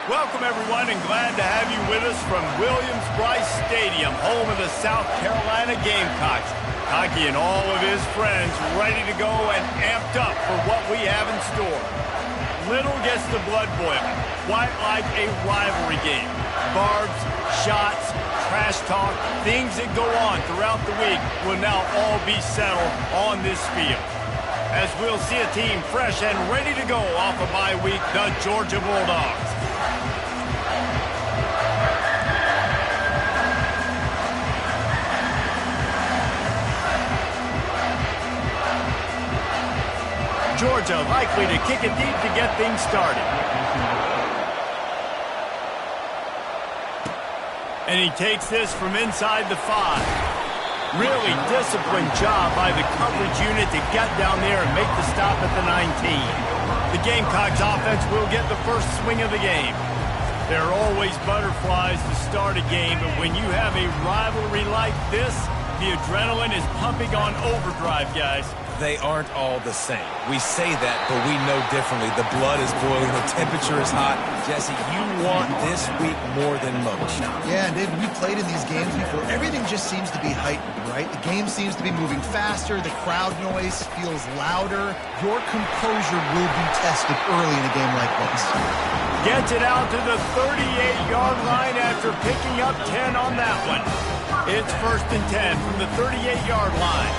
Welcome, everyone, and glad to have you with us from Williams-Brice Stadium, home of the South Carolina Gamecocks. Hockey and all of his friends ready to go and amped up for what we have in store. Little gets the blood boiling, quite like a rivalry game. Barbs, shots, trash talk, things that go on throughout the week will now all be settled on this field. As we'll see a team fresh and ready to go off a bye week, the Georgia Bulldogs. Georgia likely to kick it deep to get things started. And he takes this from inside the 5. Really disciplined job by the coverage unit to get down there and make the stop at the 19. The Gamecocks offense will get the first swing of the game. There are always butterflies to start a game, but when you have a rivalry like this, the adrenaline is pumping on overdrive, guys. They aren't all the same. We say that, but we know differently. The blood is boiling. The temperature is hot. Jesse, you want this week more than most. Yeah, and David, we played in these games before. Everything just seems to be heightened, right? The game seems to be moving faster. The crowd noise feels louder. Your composure will be tested early in a game like this. Gets it out to the 38-yard line after picking up 10 on that one. It's 1st and 10 from the 38-yard line.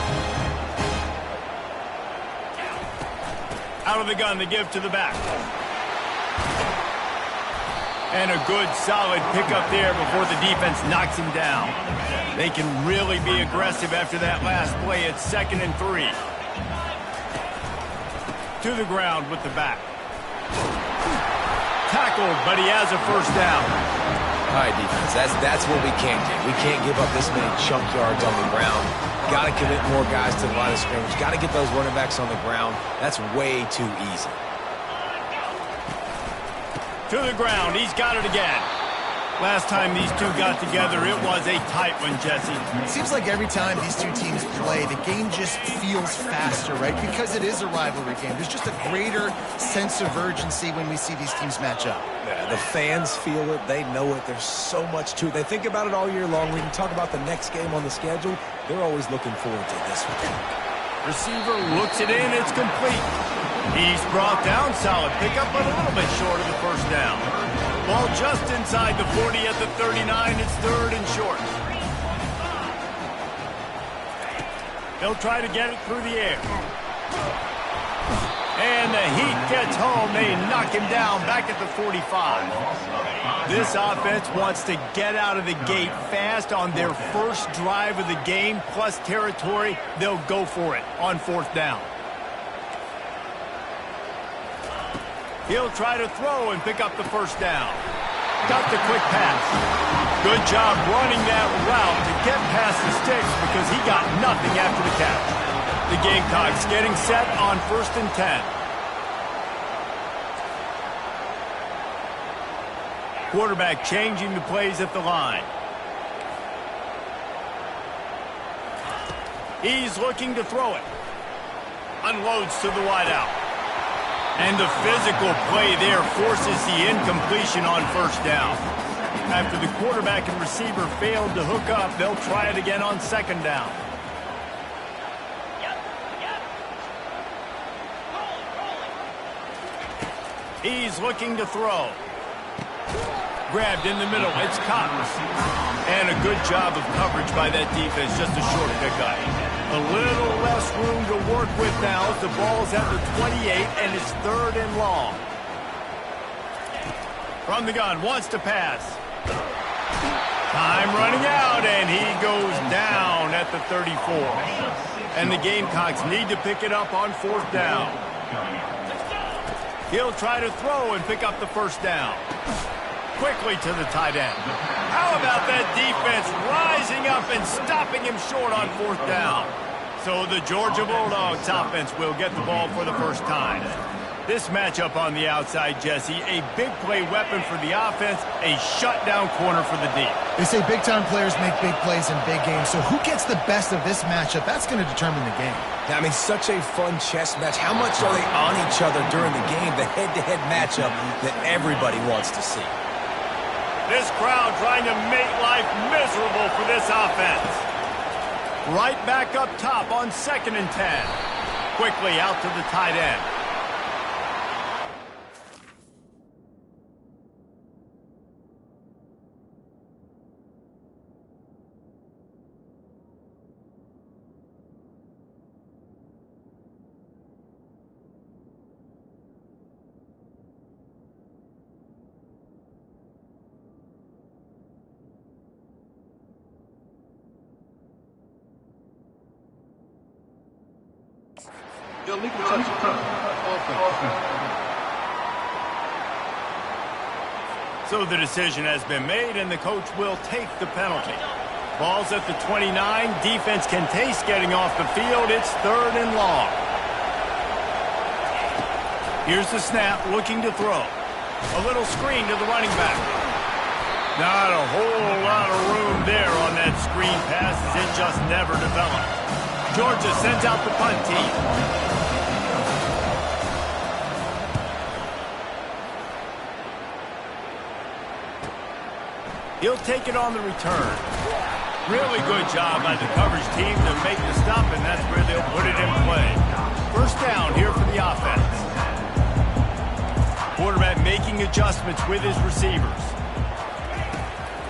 Out of the gun, the give to the back. And a good, solid pickup there before the defense knocks him down. They can really be aggressive after that last play. It's 2nd and 3. To the ground with the back. Tackled, but he has a first down. All right, defense, that's what we can't do. We can't give up this many chunk yards on the ground. Got to commit more guys to the line of scrimmage. Got to get those running backs on the ground. That's way too easy. To the ground. He's got it again. Last time these two got together, it was a tight one, Jesse. It seems like every time these two teams play, the game just feels faster, right? Because it is a rivalry game. There's just a greater sense of urgency when we see these teams match up. Yeah, the fans feel it. They know it. There's so much to it. They think about it all year long. We can talk about the next game on the schedule. They're always looking forward to this one. Receiver looks it in. It's complete. He's brought down. Solid pickup, but a little bit short of the first down. Ball just inside the 40 at the 39. It's 3rd and short. They'll try to get it through the air. And the heat gets home. They knock him down back at the 45. This offense wants to get out of the gate fast on their first drive of the game, plus territory. They'll go for it on 4th down. He'll try to throw and pick up the first down. Got the quick pass. Good job running that route to get past the sticks because he got nothing after the catch. The Gamecocks getting set on 1st and 10. Quarterback changing the plays at the line. He's looking to throw it. Unloads to the wideout. And the physical play there forces the incompletion on 1st down. After the quarterback and receiver failed to hook up, they'll try it again on 2nd down. He's looking to throw. Grabbed in the middle. It's caught. And a good job of coverage by that defense. Just a short pickup. A little less room to work with now as the ball's at the 28 and it's 3rd and long. From the gun, wants to pass. Time running out, and he goes down at the 34. And the Gamecocks need to pick it up on 4th down. He'll try to throw and pick up the first down. Quickly to the tight end. How about that defense rising up and stopping him short on 4th down? So the Georgia Bulldogs offense will get the ball for the first time. This matchup on the outside, Jesse, a big play weapon for the offense, a shutdown corner for the D. They say big-time players make big plays in big games, so who gets the best of this matchup? That's going to determine the game. I mean, such a fun chess match. How much are they on each other during the game? The head-to-head matchup that everybody wants to see. This crowd trying to make life miserable for this offense. Right back up top on 2nd and 10. Quickly out to the tight end. So the decision has been made, and the coach will take the penalty. Ball's at the 29. Defense can taste getting off the field. It's 3rd and long. Here's the snap, looking to throw. A little screen to the running back. Not a whole lot of room there on that screen pass, as it just never developed. Georgia sends out the punt team. He'll take it on the return. Really good job by the coverage team to make the stop, and that's where they'll put it in play. 1st down here for the offense. Quarterback making adjustments with his receivers.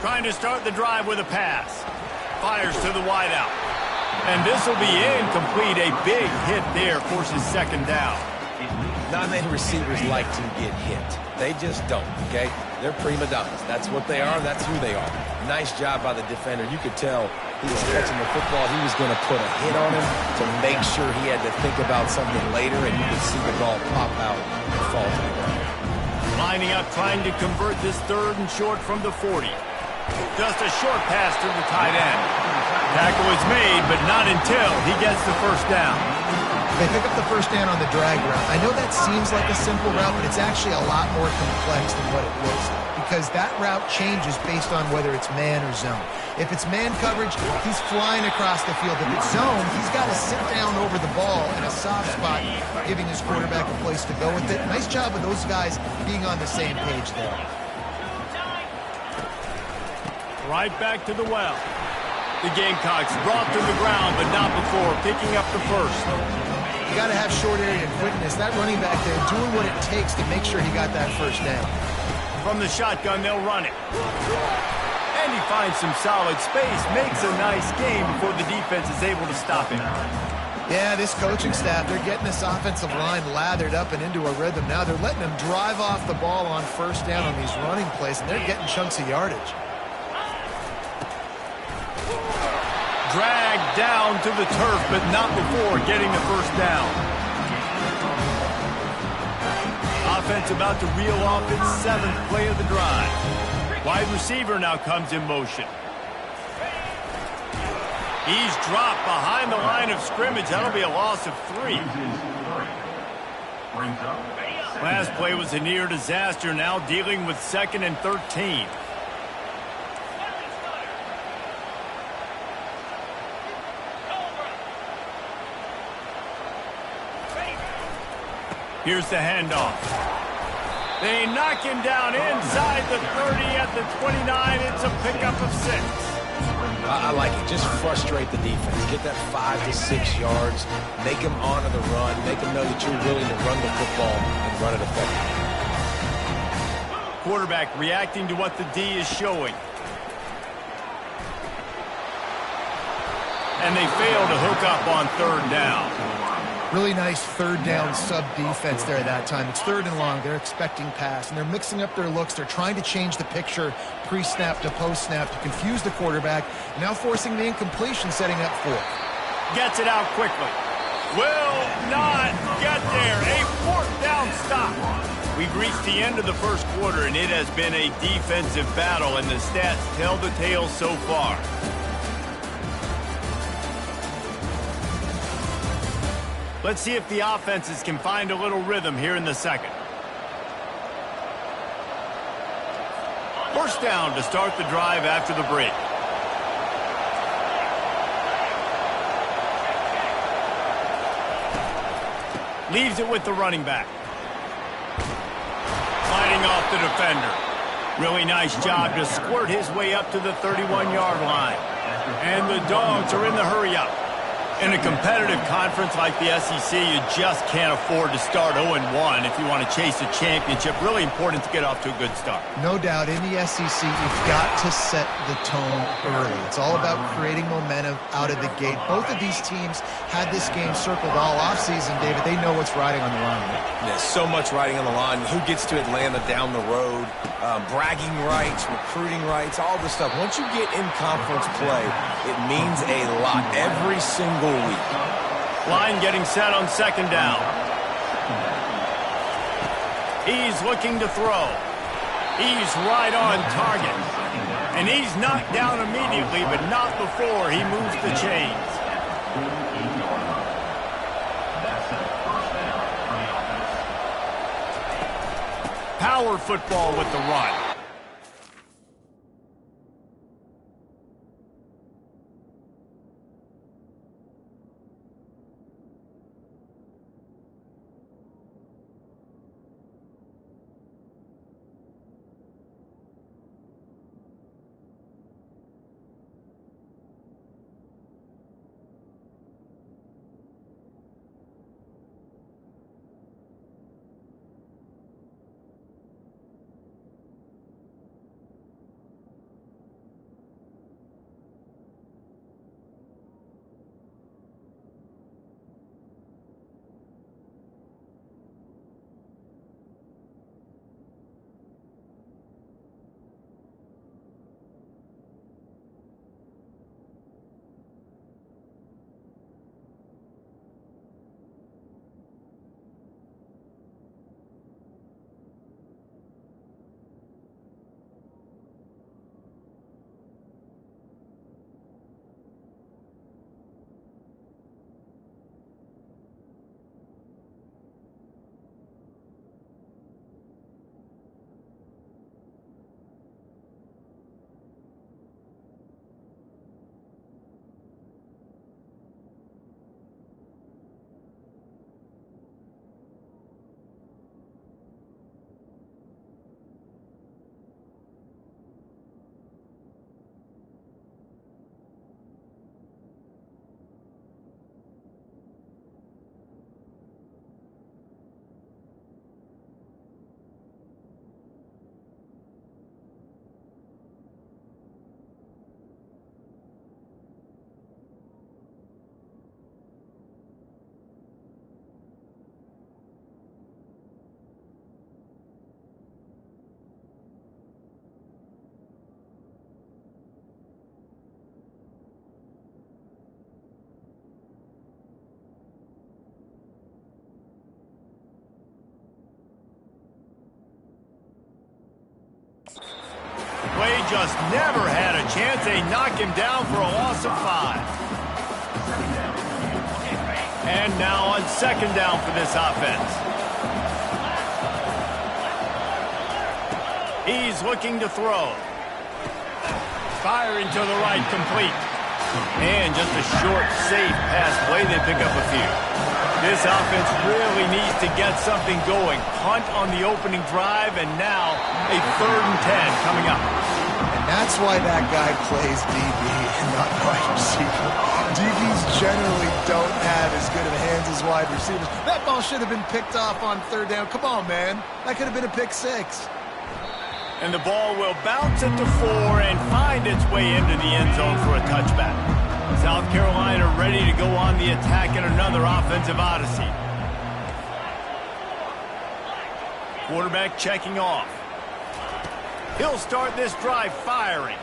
Trying to start the drive with a pass. Fires to the wideout. And this will be incomplete. A big hit there forces 2nd down. Not many receivers like to get hit. They just don't, okay? They're prima donnas. That's what they are. That's who they are. Nice job by the defender. You could tell he was catching the football. He was going to put a hit on him to make sure he had to think about something later, and you could see the ball pop out and fall to the ground. Lining up, trying to convert this 3rd and short from the 40. Just a short pass to the tight end. Tackle is made, but not until he gets the 1st down. They pick up the 1st down on the drag route. I know that seems like a simple route, but it's actually a lot more complex than what it looks like, because that route changes based on whether it's man or zone. If it's man coverage, he's flying across the field. If it's zone, he's got to sit down over the ball in a soft spot, giving his quarterback a place to go with it. Nice job of those guys being on the same page there. Right back to the well. The Gamecocks brought to the ground, but not before picking up the 1st. You got to have short area and quickness. That running back there doing what it takes to make sure he got that 1st down. From the shotgun, they'll run it. And he finds some solid space, makes a nice game before the defense is able to stop him. Yeah, this coaching staff, they're getting this offensive line lathered up and into a rhythm. Now they're letting them drive off the ball on 1st down on these running plays, and they're getting chunks of yardage. Dragged down to the turf, but not before getting the 1st down. Offense about to reel off its 7th play of the drive. Wide receiver now comes in motion. He's dropped behind the line of scrimmage. That'll be a loss of 3. Last play was a near disaster, now dealing with 2nd and 13. Here's the handoff. They knock him down inside the 30 at the 29. It's a pickup of 6. I like it. Just frustrate the defense. Get that 5 to 6 yards. Make them honor the run. Make them know that you're willing to run the football and run it effectively. Quarterback reacting to what the D is showing. And they fail to hook up on 3rd down. Really nice 3rd down sub-defense there that time. It's 3rd and long. They're expecting pass, and they're mixing up their looks. They're trying to change the picture pre-snap to post-snap to confuse the quarterback, now forcing the incompletion, setting up 4th. Gets it out quickly. Will not get there. A 4th down stop. We've reached the end of the 1st quarter, and it has been a defensive battle, and the stats tell the tale so far. Let's see if the offenses can find a little rhythm here in the 2nd. 1st down to start the drive after the break. Leaves it with the running back. Fighting off the defender. Really nice job to squirt his way up to the 31-yard line. And the Dogs are in the hurry-up. In a competitive conference like the SEC, you just can't afford to start 0-1 if you want to chase a championship. Really important to get off to a good start. No doubt, in the SEC, you've got to set the tone early. It's all about creating momentum out of the gate. Both of these teams had this game circled all offseason, David. They know what's riding on the line. There's so much riding on the line. Who gets to Atlanta down the road? Bragging rights, recruiting rights, all this stuff. Once you get in conference play, it means a lot every single week. Line getting set on second down. He's looking to throw. He's right on target. And he's knocked down immediately, but not before he moves the chains. Power football with the run. Play just never had a chance. They knock him down for a loss of 5. And now on second down for this offense. He's looking to throw. Firing to the right, complete. And just a short, safe pass play. They pick up a few. This offense really needs to get something going. Punt on the opening drive, and now a 3rd and 10 coming up. And that's why that guy plays DB and not wide receiver. DBs generally don't have as good of hands as wide receivers. That ball should have been picked off on 3rd down. Come on, man. That could have been a pick 6. And the ball will bounce it to 4 and find its way into the end zone for a touchback. South Carolina ready to go on the attack in another offensive odyssey. Quarterback checking off. He'll start this drive firing.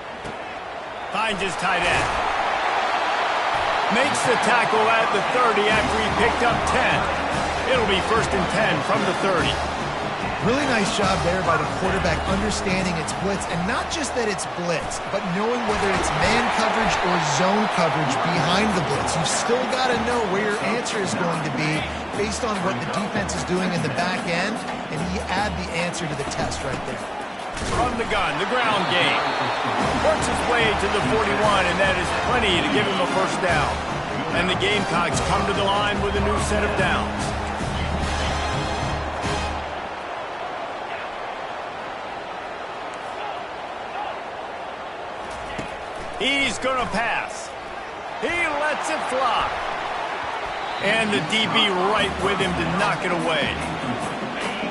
Finds his tight end. Makes the tackle at the 30 after he picked up 10. It'll be 1st and 10 from the 30. Really nice job there by the quarterback understanding it's blitz, and not just that it's blitz, but knowing whether it's man coverage or zone coverage behind the blitz. You've still got to know where your answer is going to be based on what the defense is doing in the back end, and he add the answer to the test right there. From the gun, the ground game. Works his way to the 41, and that is plenty to give him a 1st down. And the Gamecocks come to the line with a new set of downs. He's going to pass. He lets it fly. And the DB right with him to knock it away.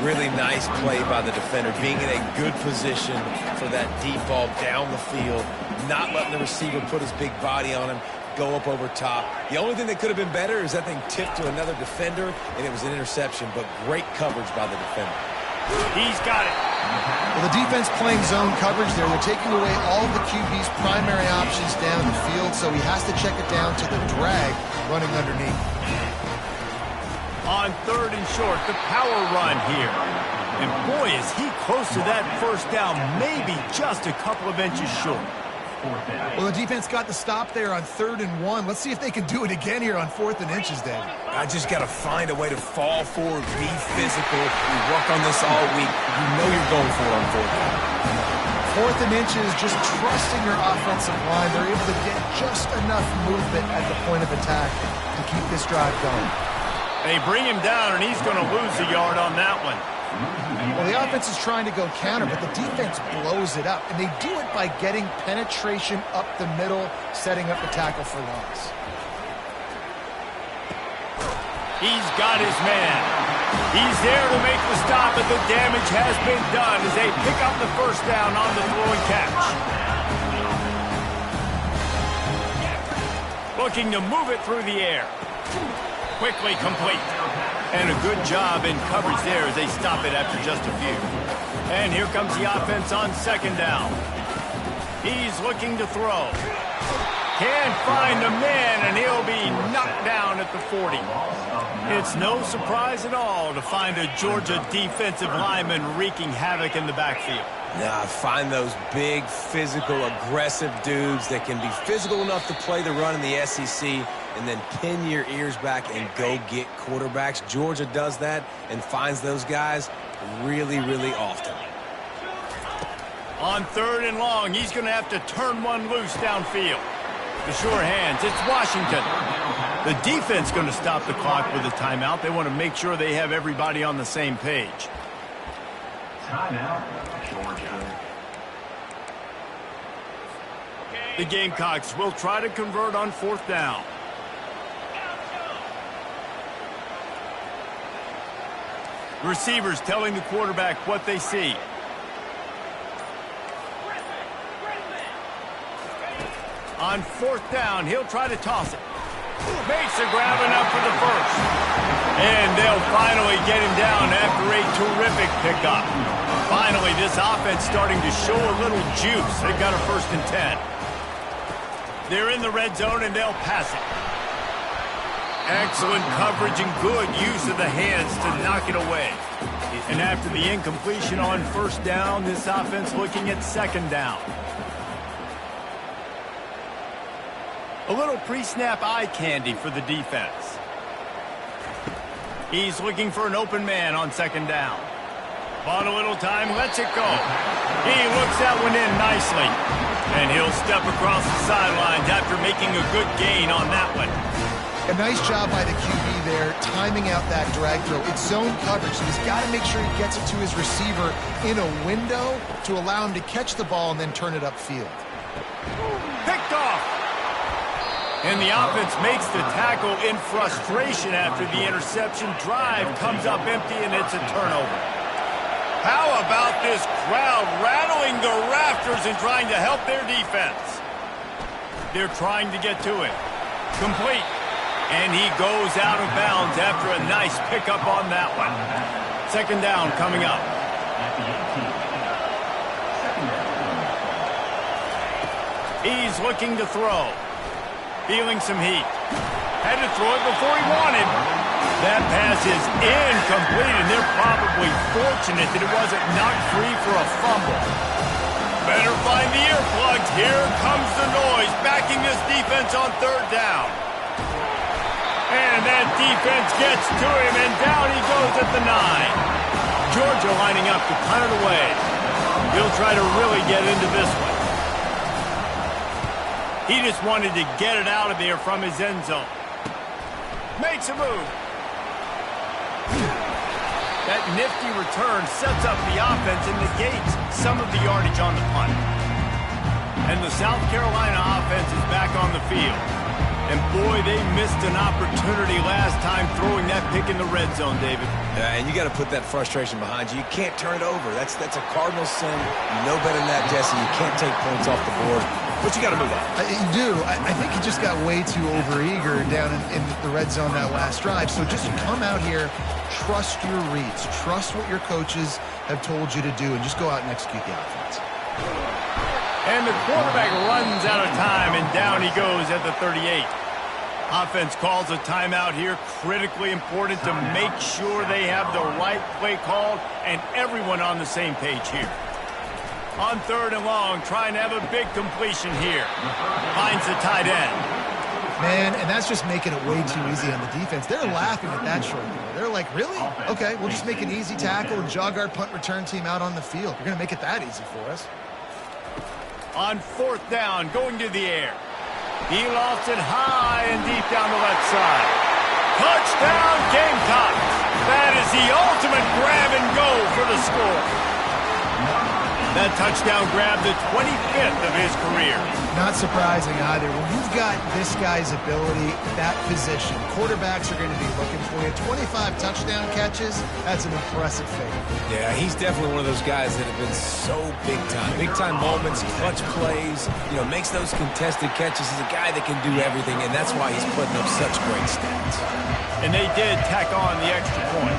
Really nice play by the defender, being in a good position for that deep ball down the field, not letting the receiver put his big body on him, go up over top. The only thing that could have been better is that thing tipped to another defender, and it was an interception, but great coverage by the defender. He's got it. Well, the defense playing zone coverage there. They're taking away all of the QB's primary options down the field, so he has to check it down to the drag running underneath. On 3rd and short, the power run here. And boy, is he close to that first down, maybe just a couple of inches short. Well, the defense got the stop there on 3rd and 1. Let's see if they can do it again here on 4th and inches, David. I just got to find a way to fall forward, be physical. We work on this all week. You know you're going for it on 4th down. 4th and inches, just trusting your offensive line. They're able to get just enough movement at the point of attack to keep this drive going. They bring him down, and he's going to lose a yard on that one. Well, the offense is trying to go counter, but the defense blows it up. And they do it by getting penetration up the middle, setting up the tackle for loss. He's got his man. He's there to make the stop, but the damage has been done as they pick up the first down on the throw and catch. Looking to move it through the air. Quickly complete. And a good job in coverage there as they stop it after just a few. And here comes the offense on 2nd down. He's looking to throw. Can't find a man, and he'll be knocked down at the 40. It's no surprise at all to find a Georgia defensive lineman wreaking havoc in the backfield. Nah, find those big, physical, aggressive dudes that can be physical enough to play the run in the SEC and then pin your ears back and go get quarterbacks. Georgia does that and finds those guys really, really often. On 3rd and long, he's going to have to turn one loose downfield. The sure hands, it's Washington. The defense going to stop the clock with a timeout. They want to make sure they have everybody on the same page. Timeout, Georgia. The Gamecocks will try to convert on 4th down. Receivers telling the quarterback what they see. On 4th down, he'll try to toss it. Makes the grab enough for the first. And they'll finally get him down after a terrific pickup. Finally, this offense starting to show a little juice. They've got a 1st and 10. They're in the red zone, and they'll pass it. Excellent coverage and good use of the hands to knock it away. And after the incompletion on 1st down, this offense looking at 2nd down. A little pre-snap eye candy for the defense. He's looking for an open man on 2nd down. Bought a little time, lets it go. He looks that one in nicely. And he'll step across the sidelines after making a good gain on that one. A nice job by the QB there, timing out that drag throw. It's zone coverage, so he's got to make sure he gets it to his receiver in a window to allow him to catch the ball and then turn it upfield. Picked off. And the offense makes the tackle in frustration after the interception. Drive comes up empty, and it's a turnover. How about this crowd rattling the rafters and trying to help their defense? They're trying to get to it. Complete. And he goes out of bounds after a nice pickup on that one. 2nd down coming up. He's looking to throw. Feeling some heat. Had to throw it before he wanted. That pass is incomplete, and they're probably fortunate that it wasn't knocked free for a fumble. Better find the earplugs. Here comes the noise, backing this defense on 3rd down. And that defense gets to him, and down he goes at the 9. Georgia lining up to punt it away. He'll try to really get into this one. He just wanted to get it out of there from his end zone. Makes a move. That nifty return sets up the offense and negates some of the yardage on the punt. And the South Carolina offense is back on the field. And boy, they missed an opportunity last time throwing that pick in the red zone, David. Yeah, and you got to put that frustration behind you. You can't turn it over. That's a cardinal sin. You know better than that, Jesse. You can't take points off the board. But you got to move on. You do. I think he just got way too overeager down in the red zone that last drive. So just come out here, trust your reads, trust what your coaches have told you to do, and just go out and execute the offense. And the quarterback runs out of time, and down he goes at the 38. Offense calls a timeout here. Critically important to make sure they have the right play called and everyone on the same page here. On 3rd and long, trying to have a big completion here. Finds the tight end. Man, and that's just making it way too easy on the defense. They're laughing at that short throw. They're like, really? Okay, we'll just make an easy tackle and jog our punt return team out on the field. You're going to make it that easy for us. On 4th down, going to the air. He lost it high and deep down the left side. Touchdown, Gamecocks. That is the ultimate grab and go for the score. That touchdown grabbed the 25th of his career. Not surprising either. When you've got this guy's ability, that position, quarterbacks are going to be looking for you. 25 touchdown catches, that's an impressive feat. Yeah, he's definitely one of those guys that have been so big time. Big time moments, clutch plays, makes those contested catches. He's a guy that can do everything, and that's why he's putting up such great stats. And they did tack on the extra point.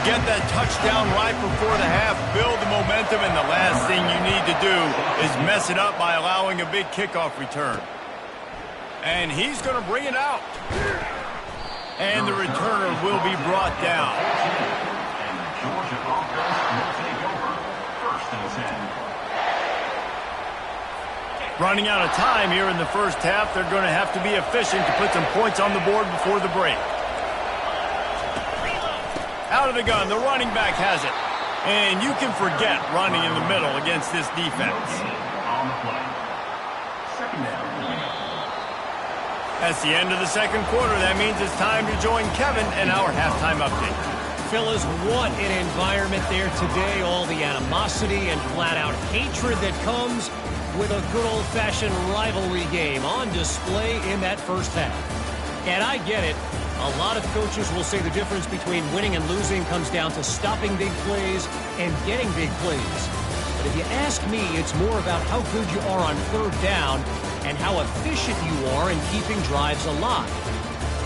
Get that touchdown right before the half, build the momentum, and the last thing you need to do is mess it up by allowing a big kickoff return. And he's going to bring it out. And the returner will be brought down. Running out of time here in the first half, they're going to have to be efficient to put some points on the board before the break. Out of the gun, the running back has it. And you can forget running in the middle against this defense. That's the end of the second quarter. That means it's time to join Kevin and our halftime update. Fellas, what an environment there today. All the animosity and flat-out hatred that comes with a good old-fashioned rivalry game on display in that first half. And I get it. A lot of coaches will say the difference between winning and losing comes down to stopping big plays and getting big plays. But if you ask me, it's more about how good you are on 3rd down and how efficient you are in keeping drives alive.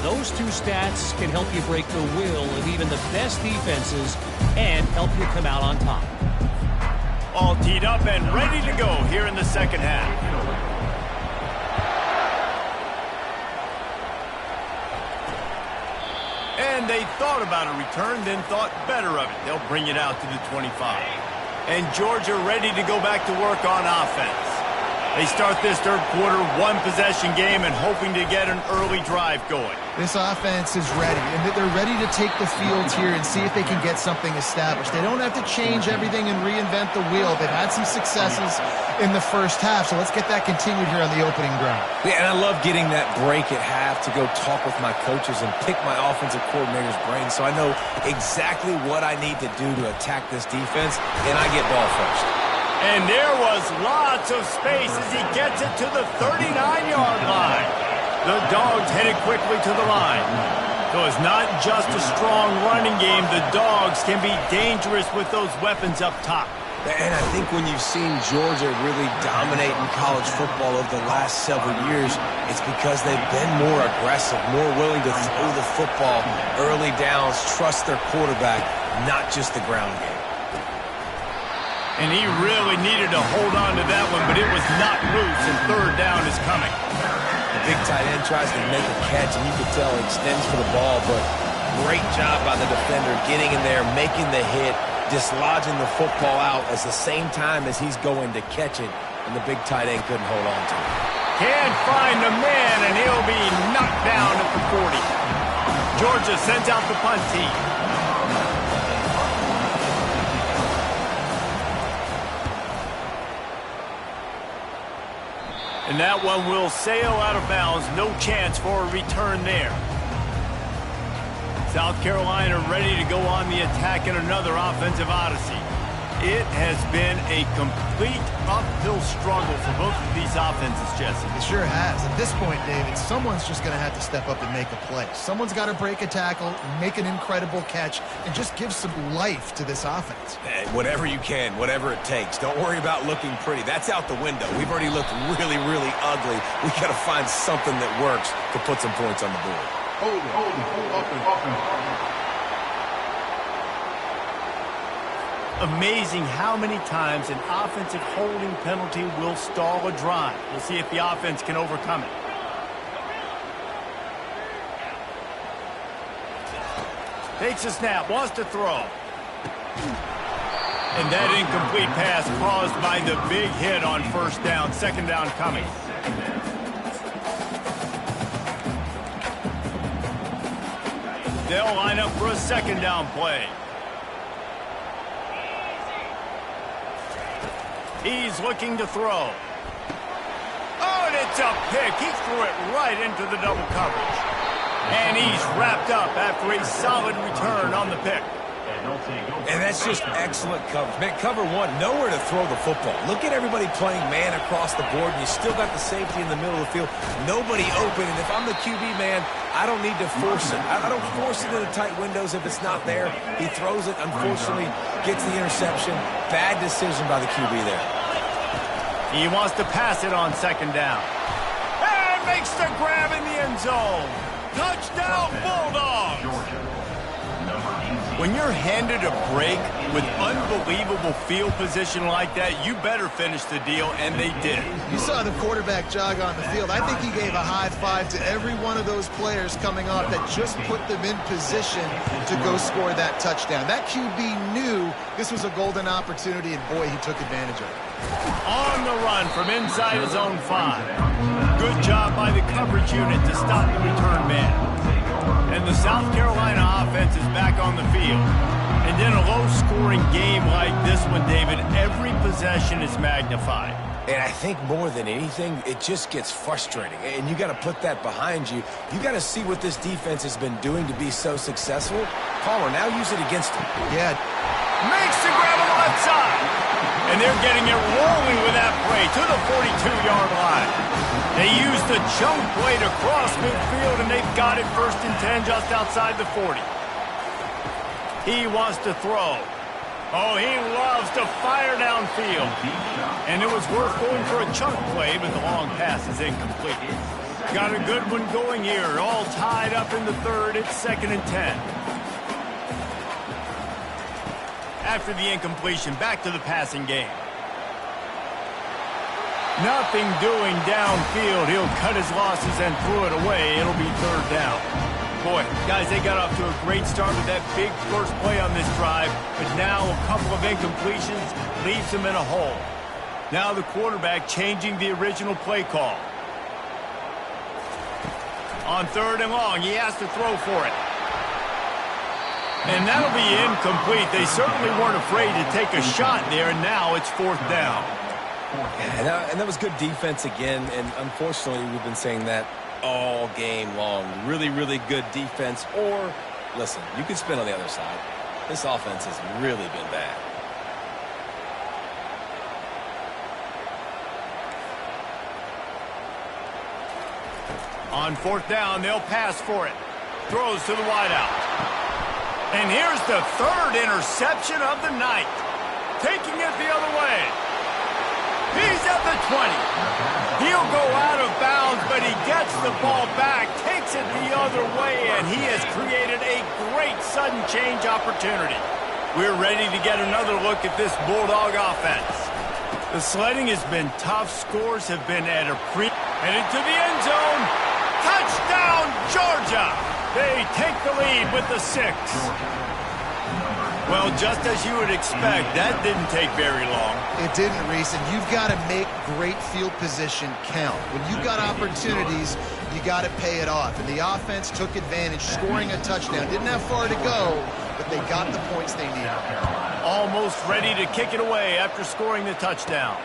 Those two stats can help you break the will of even the best defenses and help you come out on top. All teed up and ready to go here in the second half. And they thought about a return, then thought better of it. They'll bring it out to the 25. And Georgia ready to go back to work on offense. They start this third quarter, one-possession game, and hoping to get an early drive going. This offense is ready, and they're ready to take the field here and see if they can get something established. They don't have to change everything and reinvent the wheel. They've had some successes in the first half, so let's get that continued here on the opening drive. Yeah, and I love getting that break at half to go talk with my coaches and pick my offensive coordinator's brain so I know exactly what I need to do to attack this defense, and I get ball first. And there was lots of space as he gets it to the 39-yard line. The Dogs headed quickly to the line. So it's not just a strong running game. The Dogs can be dangerous with those weapons up top. And I think when you've seen Georgia really dominate in college football over the last several years, it's because they've been more aggressive, more willing to throw the football, early downs, trust their quarterback, not just the ground game. And he really needed to hold on to that one, but it was not loose, and 3rd down is coming. The big tight end tries to make a catch, and you can tell he extends for the ball, but great job by the defender getting in there, making the hit, dislodging the football out at the same time as he's going to catch it, and the big tight end couldn't hold on to it. Can't find the man, and he'll be knocked down at the 40. Georgia sends out the punt team. And that one will sail out of bounds. No chance for a return there. South Carolina ready to go on the attack in another offensive odyssey. It has been a complete uphill struggle for both of these offenses, Jesse. It sure has. At this point, David, someone's just going to have to step up and make a play. Someone's got to break a tackle, make an incredible catch, and just give some life to this offense. Hey, whatever you can, whatever it takes. Don't worry about looking pretty. That's out the window. We've already looked really, really ugly. We got to find something that works to put some points on the board. Amazing how many times an offensive holding penalty will stall a drive. We'll see if the offense can overcome it. Takes a snap, wants to throw. And that incomplete pass caused by the big hit on first down. Second down coming. They'll line up for a second down play. He's looking to throw. Oh, and it's a pick. He threw it right into the double coverage. And he's wrapped up after a solid return on the pick. And that's just excellent coverage. Man, cover one, nowhere to throw the football. Look at everybody playing man across the board, and you still got the safety in the middle of the field. Nobody open, and if I'm the QB, man, I don't need to force it. I don't force it into tight windows if it's not there. He throws it, unfortunately, gets the interception. Bad decision by the QB there. He wants to pass it on second down. And makes the grab in the end zone. Touchdown, Bulldogs! When you're handed a break with unbelievable field position like that, you better finish the deal, and they did. You saw the quarterback jog on the field. I think he gave a high five to every one of those players coming off that just put them in position to go score that touchdown. That QB knew this was a golden opportunity, and boy, he took advantage of it. On the run from inside his own 5. Good job by the coverage unit to stop the return man. And the South Carolina offense is back on the field. And in a low-scoring game like this one, David, every possession is magnified. And I think more than anything, it just gets frustrating. And you got to put that behind you. You got to see what this defense has been doing to be so successful. Palmer, now use it against him. Yeah. Makes the grab on the left side. And they're getting it rolling with that play to the 42-yard line. They used the chunk play to cross midfield, and they've got it 1st and 10 just outside the 40. He wants to throw. Oh, he loves to fire downfield. And it was worth going for a chunk play, but the long pass is incomplete. Got a good one going here. All tied up in the 3rd. It's 2nd and 10. After the incompletion, back to the passing game. Nothing doing downfield. He'll cut his losses and throw it away. It'll be 3rd down. Boy, guys, they got off to a great start with that big first play on this drive, but now a couple of incompletions leaves them in a hole. Now the quarterback changing the original play call. On 3rd and long, he has to throw for it. And that'll be incomplete. They certainly weren't afraid to take a shot there, and now it's 4th down. And that was good defense again, and unfortunately, we've been saying that all game long. Really, really good defense. Or, listen, you can spin on the other side. This offense has really been bad. On 4th down, they'll pass for it. Throws to the wideout. And here's the 3rd interception of the night. Taking it the other way. He's at the 20. He'll go out of bounds, but he gets the ball back, takes it the other way, and he has created a great sudden change opportunity. We're ready to get another look at this Bulldog offense. The sledding has been tough. Scores have been at a and into the end zone. Touchdown, Georgia! They take the lead with the 6. Well, just as you would expect, that didn't take very long. It didn't, Reese, and you've got to make great field position count. When you've got opportunities, you got to pay it off. And the offense took advantage, scoring a touchdown. Didn't have far to go, but they got the points they needed. Almost ready to kick it away after scoring the touchdown.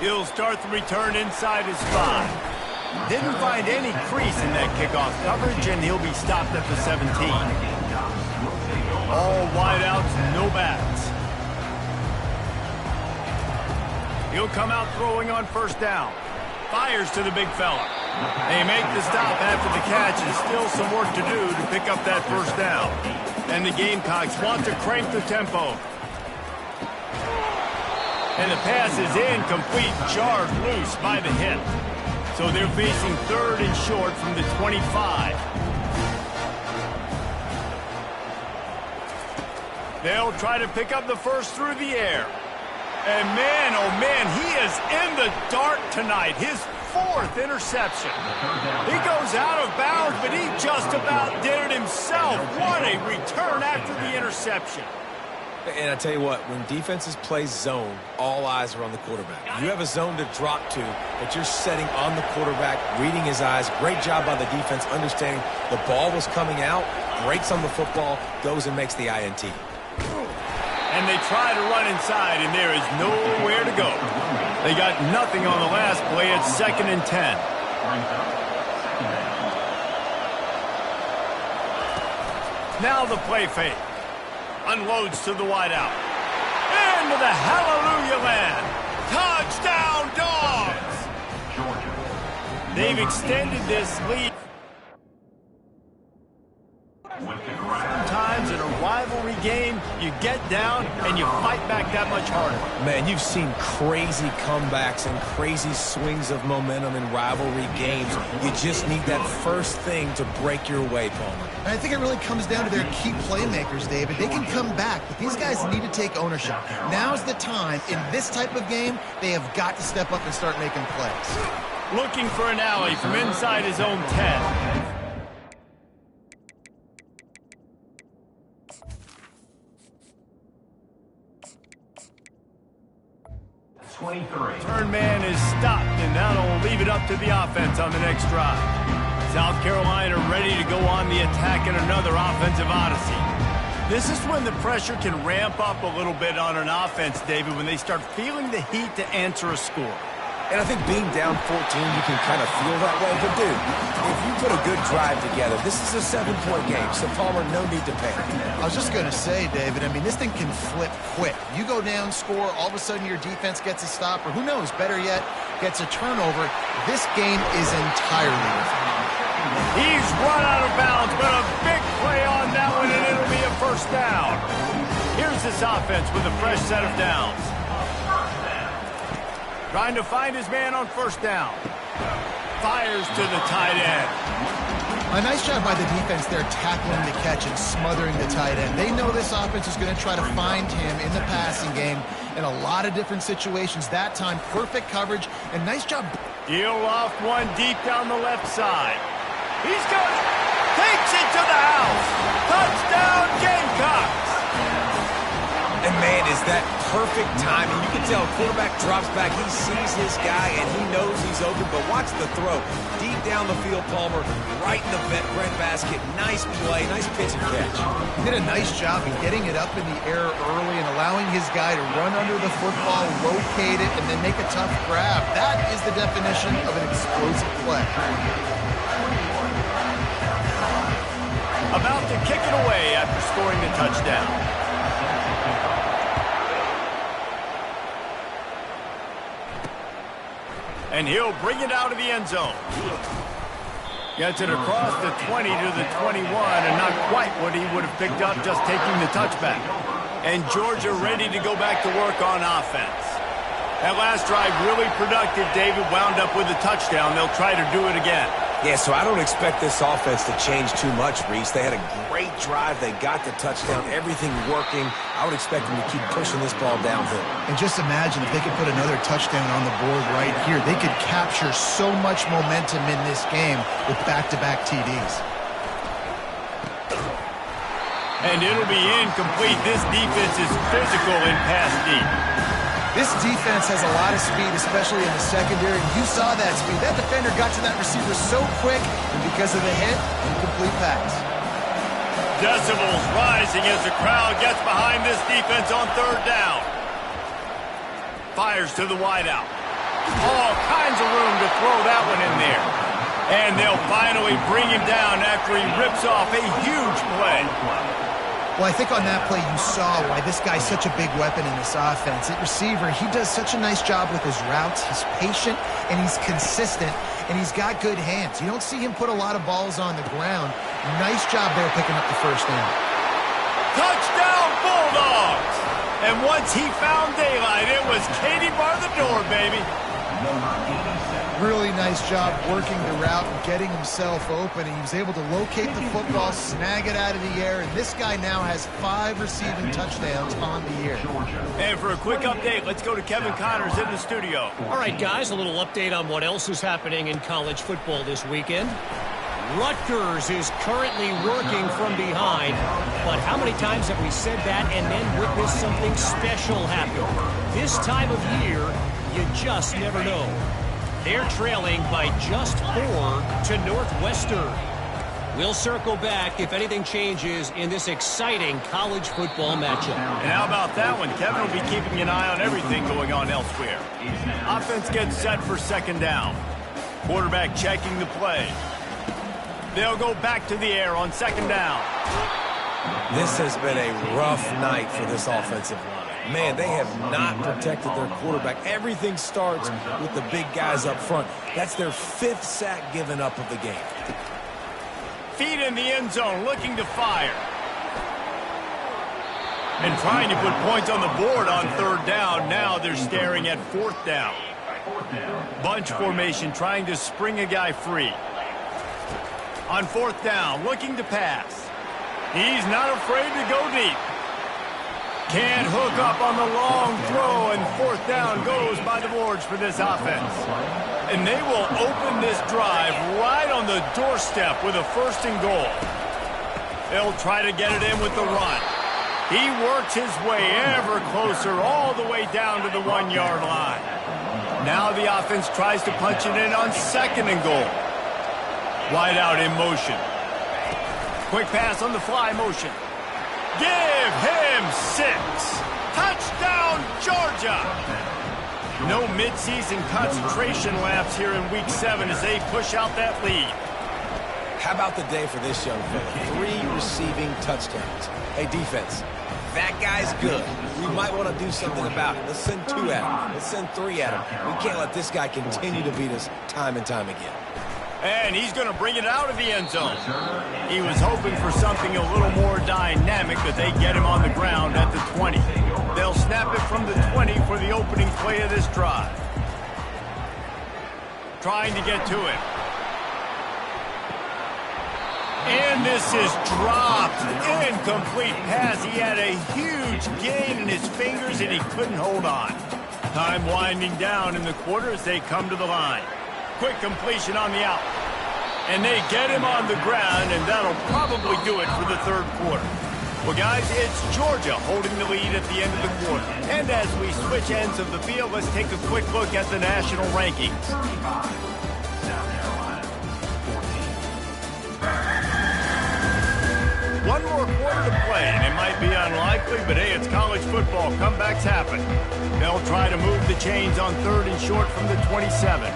He'll start the return inside his 5. Didn't find any crease in that kickoff coverage, and he'll be stopped at the 17. All wideouts, no backs. He'll come out throwing on first down. Fires to the big fella. They make the stop after the catch, and still some work to do to pick up that first down. And the Gamecocks want to crank the tempo. And the pass is incomplete, jarred loose by the hip. So they're facing 3rd and short from the 25. They'll try to pick up the first through the air. And man, oh man, he is in the dark tonight. His 4th interception. He goes out of bounds, but he just about did it himself. What a return after the interception. And I tell you what, when defenses play zone, all eyes are on the quarterback. You have a zone to drop to, but you're setting on the quarterback, reading his eyes. Great job by the defense, understanding the ball was coming out, breaks on the football, goes and makes the INT. And they try to run inside, and there is nowhere to go. They got nothing on the last play. It's 2nd and 10. Now the play fake. Unloads to the wideout. Into the hallelujah land. Touchdown, Dogs! They've extended this lead. Sometimes in a rivalry game, you get down and you fight back that much harder. Man, you've seen crazy comebacks and crazy swings of momentum in rivalry games. You just need that first thing to break your way, Palmer. And I think it really comes down to their key playmakers, David. They can come back, but these guys need to take ownership. Now's the time. In this type of game, they have got to step up and start making plays. Looking for an alley from inside his own 10. 23. Turn man is stopped, and that'll leave it up to the offense on the next drive. South Carolina ready to go on the attack in another offensive odyssey. This is when the pressure can ramp up a little bit on an offense, David, when they start feeling the heat to answer a score. And I think being down 14, you can kind of feel that way. But, dude, if you put a good drive together, this is a 7-point game, so, Palmer, no need to panic. I was just going to say, David, I mean, this thing can flip quick. You go down, score, all of a sudden your defense gets a stop, or who knows, better yet, gets a turnover. This game is entirely different. He's run out of bounds, but a big play on that one, and it'll be a first down. Here's this offense with a fresh set of downs. Trying to find his man on first down. Fires to the tight end. A nice job by the defense there tackling the catch and smothering the tight end. They know this offense is going to try to find him in the passing game in a lot of different situations. That time, perfect coverage and nice job. He'll loft one deep down the left side. He's got it. Takes it to the house. Touchdown, Gamecocks. And, man, is that perfect timing. You can tell quarterback drops back. He sees his guy, and he knows he's open. But watch the throw. Deep down the field, Palmer, right in the bread basket. Nice play, nice pitch and catch. He did a nice job of getting it up in the air early and allowing his guy to run under the football, locate it, and then make a tough grab. That is the definition of an explosive play. About to kick it away after scoring the touchdown. And he'll bring it out of the end zone. Gets it across the 20 to the 21, and not quite what he would have picked up just taking the touchback. And Georgia ready to go back to work on offense. That last drive really productive. David wound up with a touchdown. They'll try to do it again. Yeah, so I don't expect this offense to change too much, Reese. They had a great drive. They got the touchdown, everything working. I would expect them to keep pushing this ball downhill. And just imagine if they could put another touchdown on the board right here. They could capture so much momentum in this game with back-to-back TDs. And it'll be incomplete. This defense is physical in pass deep. This defense has a lot of speed, especially in the secondary. You saw that speed. That defender got to that receiver so quick, and because of the hit, incomplete pass. Decibels rising as the crowd gets behind this defense on third down. Fires to the wideout. All kinds of room to throw that one in there. And they'll finally bring him down after he rips off a huge play. Well, I think on that play you saw why this guy's such a big weapon in this offense. At receiver, he does such a nice job with his routes. He's patient, and he's consistent, and he's got good hands. You don't see him put a lot of balls on the ground. Nice job there picking up the first down. Touchdown, Bulldogs! And once he found daylight, it was Katie bar the door, baby. Really nice job working the route and getting himself open. He was able to locate the football, snag it out of the air, and this guy now has 5 receiving touchdowns on the year. And for a quick update, let's go to Kevin Connors in the studio. All right, guys, a little update on what else is happening in college football this weekend. Rutgers is currently working from behind, but how many times have we said that and then witnessed something special happen? This time of year, you just never know. They're trailing by just 4 to Northwestern. We'll circle back if anything changes in this exciting college football matchup. And how about that one? Kevin will be keeping an eye on everything going on elsewhere. Offense gets set for second down. Quarterback checking the play. They'll go back to the air on second down. This has been a rough night for this offensive line. Man, they have not protected their quarterback. Everything starts with the big guys up front. That's their 5th sack given up of the game. Feet in the end zone, looking to fire. And trying to put points on the board on third down. Now they're staring at fourth down. Bunch formation, trying to spring a guy free. On fourth down, looking to pass. He's not afraid to go deep. Can't hook up on the long throw, and fourth down goes by the boards for this offense. And they will open this drive right on the doorstep with a 1st and goal. They'll try to get it in with the run. He works his way ever closer all the way down to the 1-yard line. Now the offense tries to punch it in on 2nd and goal. Wide out in motion. Quick pass on the fly motion. Give him 6. Touchdown, Georgia. No midseason concentration lapse here in Week 7 as they push out that lead. How about the day for this young fella? 3 receiving touchdowns. Hey, defense, that guy's good. We might want to do something about it. Let's send 2 at him. Let's send 3 at him. We can't let this guy continue to beat us time and time again. And he's going to bring it out of the end zone. He was hoping for something a little more dynamic, but they get him on the ground at the 20. They'll snap it from the 20 for the opening play of this drive. Trying to get to it. And this is dropped. Incomplete pass. He had a huge gain in his fingers, and he couldn't hold on. Time winding down in the quarter as they come to the line. Quick completion on the out. And they get him on the ground, and that'll probably do it for the 3rd quarter. Well, guys, it's Georgia holding the lead at the end of the quarter. And as we switch ends of the field, let's take a quick look at the national rankings. One more quarter to play, and it might be unlikely, but hey, it's college football. Comebacks happen. They'll try to move the chains on 3rd and short from the 27.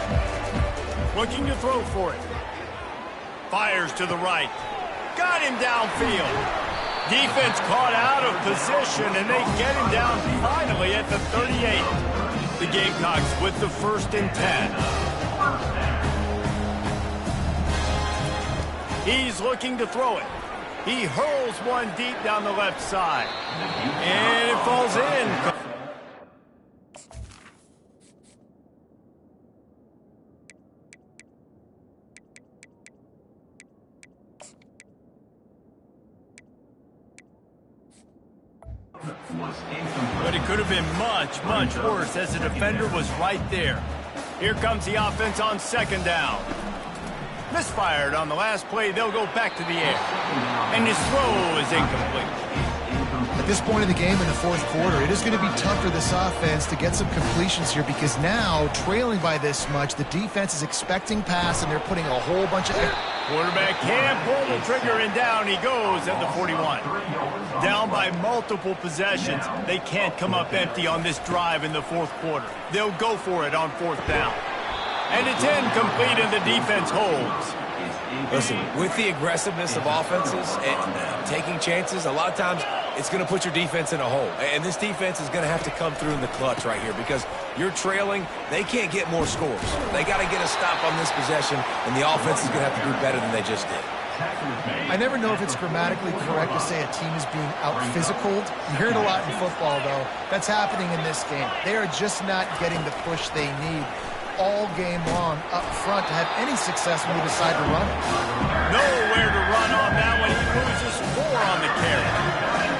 Looking to throw for it. Fires to the right. Got him downfield. Defense caught out of position, and they get him down finally at the 38. The Gamecocks with the 1st and 10. He's looking to throw it. He hurls one deep down the left side. And it falls in. But it could have been much, much worse as the defender was right there. Here comes the offense on 2nd down. Misfired on the last play. They'll go back to the air. And his throw is incomplete. At this point in the game in the 4th quarter, it is going to be tough for this offense to get some completions here because now, trailing by this much, the defense is expecting pass, and they're putting a whole bunch of... Quarterback can't pull the trigger, and down he goes at the 41. Down by multiple possessions. They can't come up empty on this drive in the 4th quarter. They'll go for it on 4th down. And it's incomplete, and the defense holds. Listen, with the aggressiveness of offenses and taking chances, a lot of times it's going to put your defense in a hole. And this defense is going to have to come through in the clutch right here because you're trailing. They can't get more scores. They got to get a stop on this possession, and the offense is going to have to do better than they just did. I never know if it's grammatically correct to say a team is being out-physicaled. You hear it a lot in football, though. That's happening in this game. They are just not getting the push they need all game long up front to have any success when they decide to run it. Nowhere to run on that one. He loses 4 on the carry.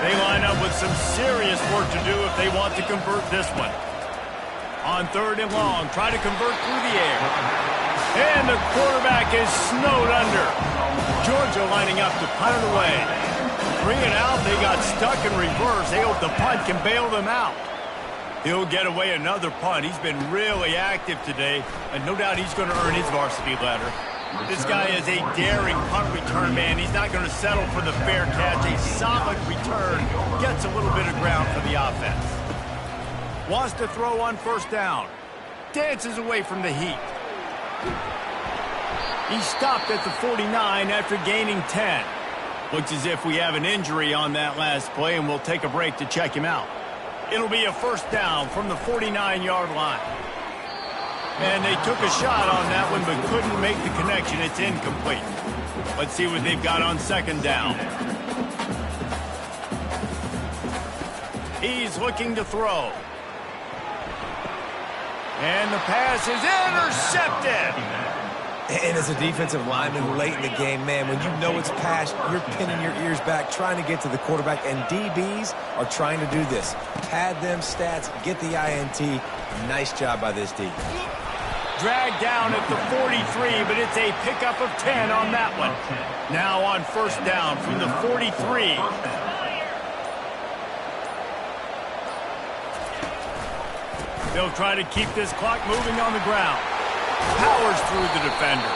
They line up with some serious work to do if they want to convert this one. On 3rd and long, try to convert through the air. And the quarterback is snowed under. Georgia lining up to punt it away. 3 and out, they got stuck in reverse. They hope the punt can bail them out. He'll get away another punt. He's been really active today, and no doubt he's going to earn his varsity letter. This guy is a daring punt return man. He's not going to settle for the fair catch. A solid return gets a little bit of ground for the offense. Wants to throw on 1st down. Dances away from the heat. He stopped at the 49 after gaining 10. Looks as if we have an injury on that last play, and we'll take a break to check him out. It'll be a 1st down from the 49-yard line. And they took a shot on that one, but couldn't make the connection. It's incomplete. Let's see what they've got on 2nd down. He's looking to throw. And the pass is intercepted. And as a defensive lineman late in the game, man, when you know it's passed, you're pinning your ears back, trying to get to the quarterback, and DBs are trying to do this. Pad them stats, get the INT. Nice job by this D. Dragged down at the 43, but it's a pickup of 10 on that one. Now on 1st down from the 43. They'll try to keep this clock moving on the ground. Powers through the defender.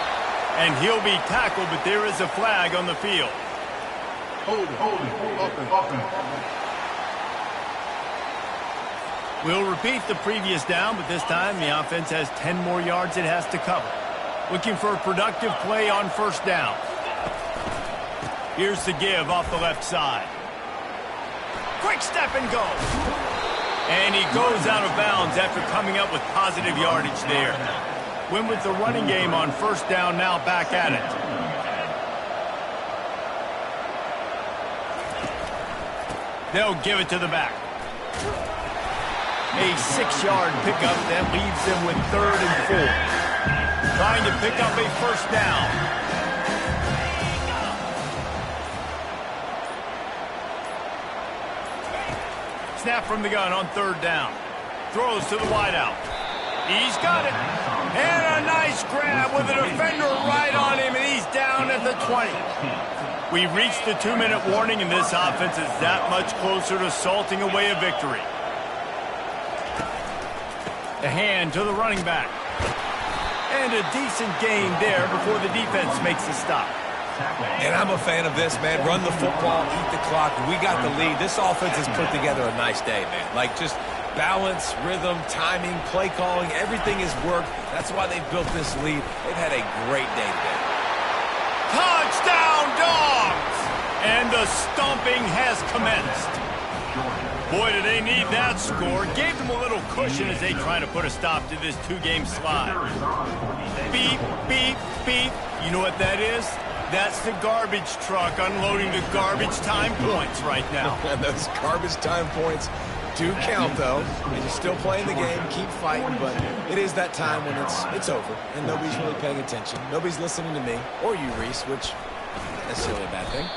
And he'll be tackled, but there is a flag on the field. We'll repeat the previous down, but this time the offense has 10 more yards it has to cover. Looking for a productive play on 1st down. Here's the give off the left side. Quick step and go. And he goes out of bounds after coming up with positive yardage there. Win with the running game on 1st down, now back at it. They'll give it to the back. A 6-yard pickup that leaves them with 3rd and 4. Trying to pick up a 1st down. Snap from the gun on 3rd down. Throws to the wideout. He's got it. And a nice grab with a defender right on him, and he's down at the 20. We've reached the 2-minute warning, and this offense is that much closer to salting away a victory. The hand to the running back. And a decent gain there before the defense makes the stop. And I'm a fan of this, man. Run the football, eat the clock. We got the lead. This offense has put together a nice day, man. Like, just balance, rhythm, timing, play calling, everything has worked. That's why they've built this lead. They've had a great day today. Touchdown, Dogs! And the stomping has commenced. Boy, do they need that score. Gave them a little cushion as they try to put a stop to this 2-game slide. Beep, beep, beep. You know what that is? That's the garbage truck unloading the garbage time points right now. And those garbage time points do count, though. And you're still playing the game, keep fighting, but it is that time when it's over, and nobody's really paying attention. Nobody's listening to me, or you, Reese, which isn't necessarily a bad thing.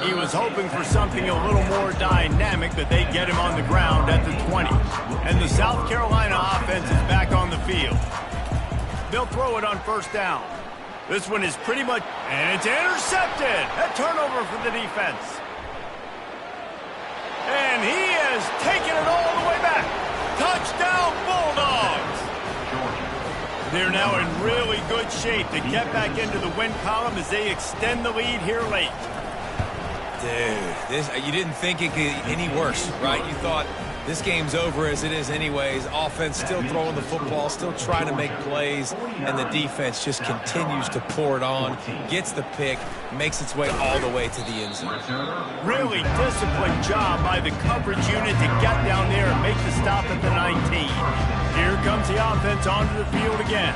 He was hoping for something a little more dynamic, but they get him on the ground at the 20. And the South Carolina offense is back on the field. They'll throw it on 1st down. This one is pretty much, and it's intercepted. A turnover for the defense. And he has taken it all the way back. Touchdown, Bulldogs. They're now in really good shape to get back into the win column as they extend the lead here late. Dude, you didn't think it could get any worse, right? You thought This game's over as it is anyways. Offense still throwing the football, still trying to make plays, and the defense just continues to pour it on, gets the pick, makes its way all the way to the end zone. Really disciplined job by the coverage unit to get down there and make the stop at the 19. Here comes the offense onto the field again.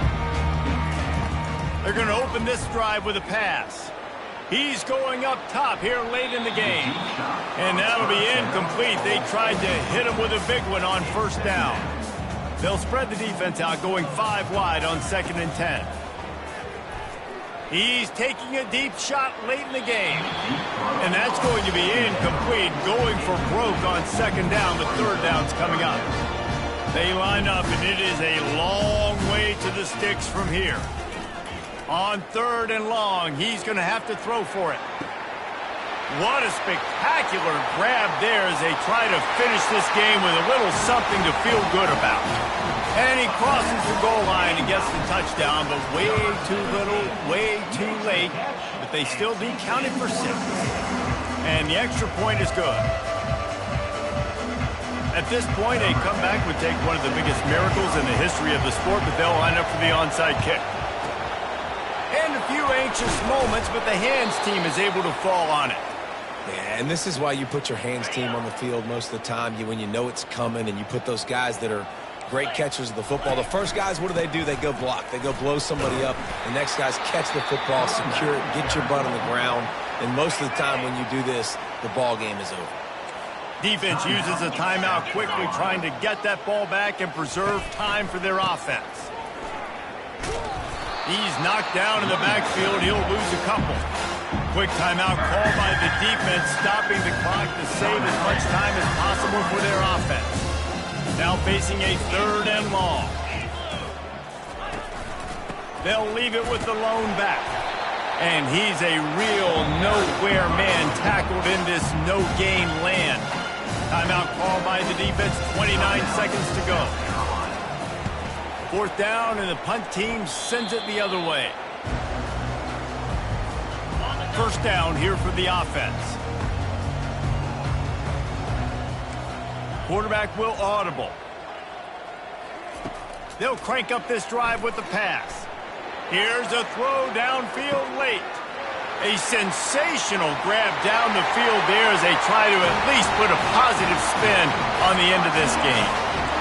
They're going to open this drive with a pass. He's going up top here late in the game. And that'll be incomplete. They tried to hit him with a big one on first down. They'll spread the defense out, going 5 wide on 2nd and 10. He's taking a deep shot late in the game. And that's going to be incomplete, going for broke on 2nd down. The 3rd down's coming up. They line up, and it is a long way to the sticks from here. On 3rd and long, he's going to have to throw for it. What a spectacular grab there as they try to finish this game with a little something to feel good about. And he crosses the goal line and gets the touchdown, but way too little, way too late. But they still be counted for 6. And the extra point is good. At this point, a comeback would take one of the biggest miracles in the history of the sport, but they'll line up for the onside kick. And a few anxious moments, but the hands team is able to fall on it. Yeah, and this is why you put your hands team on the field most of the time. When you know it's coming, and you put those guys that are great catchers of the football. The first guys, what do? They go block. They go blow somebody up. The next guys catch the football, secure it, get your butt on the ground. And most of the time when you do this, the ball game is over. Defense uses a timeout quickly, trying to get that ball back and preserve time for their offense. He's knocked down in the backfield. He'll lose a couple. Quick timeout called by the defense, stopping the clock to save as much time as possible for their offense. Now facing a 3rd and long. They'll leave it with the lone back. And he's a real nowhere man tackled in this no-gain land. Timeout called by the defense, 29 seconds to go. 4th down, and the punt team sends it the other way. 1st down here for the offense. Quarterback will audible. They'll crank up this drive with the pass. Here's a throw downfield late. A sensational grab down the field there as they try to at least put a positive spin on the end of this game.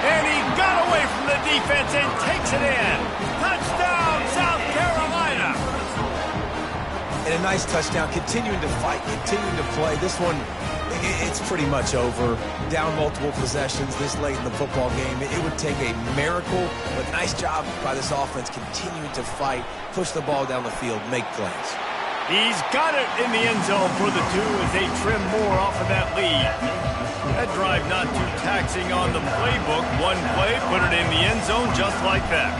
And he got away from the defense and takes it in. Touchdown, South Carolina. And a nice touchdown, continuing to fight, continuing to play. This one, it's pretty much over. Down multiple possessions this late in the football game. It would take a miracle, but nice job by this offense continuing to fight, push the ball down the field, make plays. He's got it in the end zone for the 2 as they trim more off of that lead. That drive not too taxing on the playbook. One play, put it in the end zone just like that.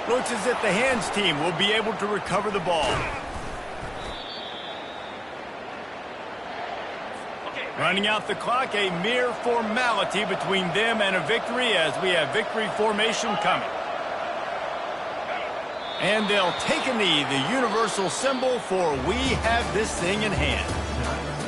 Looks as if the hands team will be able to recover the ball. Running out the clock, a mere formality between them and a victory as we have victory formation coming. And they'll take a knee, the universal symbol for we have this thing in hand.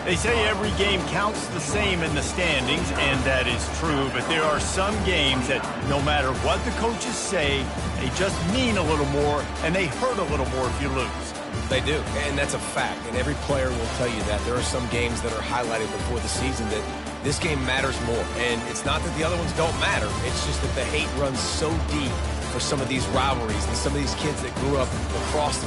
They say every game counts the same in the standings, and that is true, but there are some games that no matter what the coaches say, they just mean a little more, and they hurt a little more if you lose. They do, and that's a fact, and every player will tell you that. There are some games that are highlighted before the season that this game matters more, and it's not that the other ones don't matter. It's just that the hate runs so deep for some of these rivalries and some of these kids that grew up across